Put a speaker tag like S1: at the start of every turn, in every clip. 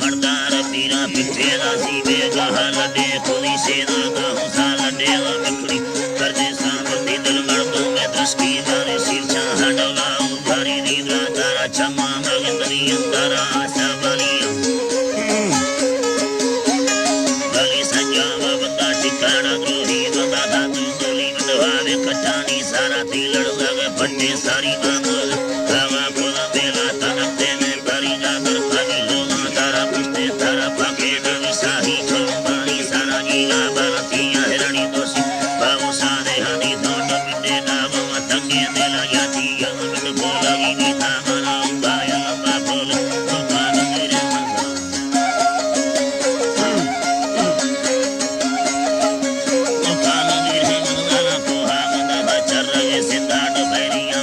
S1: भरदार पीरा पिछे रासी बेगाह लडे खुली सेना का हुसा लडे मिखड़ी करजे सांबती दिल मर्दों में दृष्टि जाने शीर्षा हडला उधारी नींद्रा तारा चमा मगंदरी अंतरा आशा बलिया बलि संजा बबता ठिकाना द्रोही बंदा धातु गोली बंदवावे कटानी सारा थी लड़ लगे फटे सारी मांगल रामा बोला बेला तनकते में बरी जाकर खानी लोगा तारा पुछते तारा पाके नवी शाही छोड़बानी सारा जीला बरतिया हिरणी दोषी बाबू सादे हनी धोंड मिटे नाम मतंगे दिला याती यमन बोला गी तामरा उबाया लंबा बोल तुफान मेरे तुफान मेरे मनगाना कोहा गंदा बचर रहे सिद्धार्थ भैरिया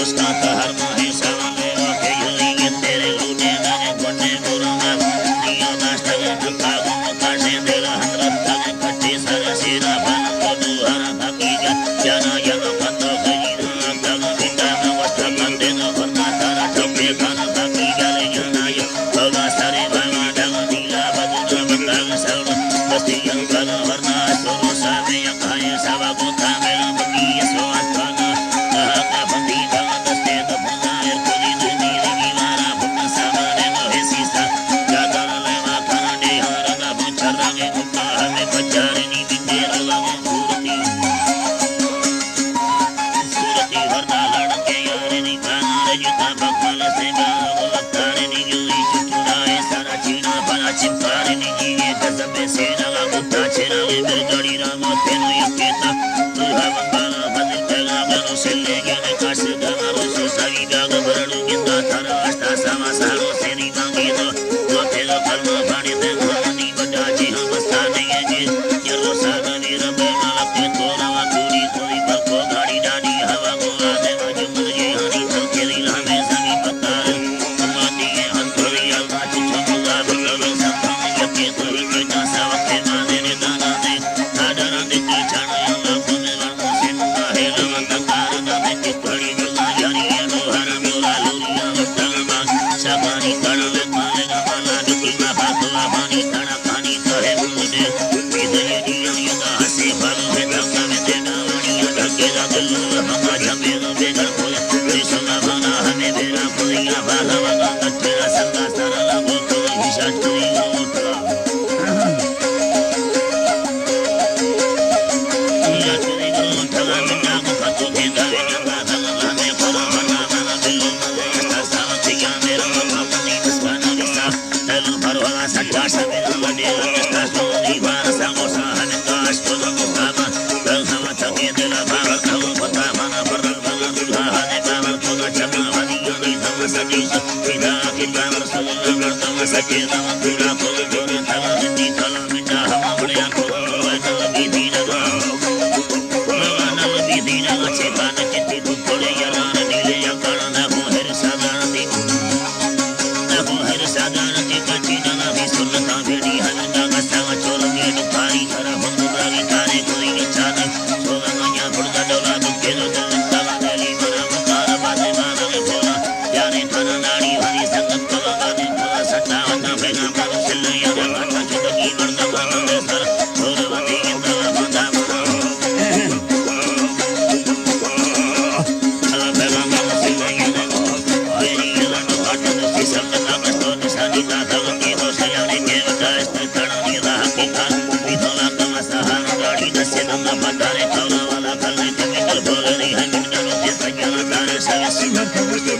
S1: उसका तो हर माहे सवाले वाके यूं तेरे लूटे गाने गोने गुरुंगा दियो नाश्ता के कागो काशे दिल हजरत तक कच्चे सर सिरा बन को दुहरा थकी जा जाना यगा बंदो खरीदा तग बिंदा न वस्त्र बंदे न वरना तारा ठोके खाना थकी जाले जाना ये होगा सारे भागा डग नीला बदला बंदा सर बस्ती अंकल वरना सोरो सामे खाए सवा को थामेला बकी सो आत्मा कहा बंदी
S2: Gracias.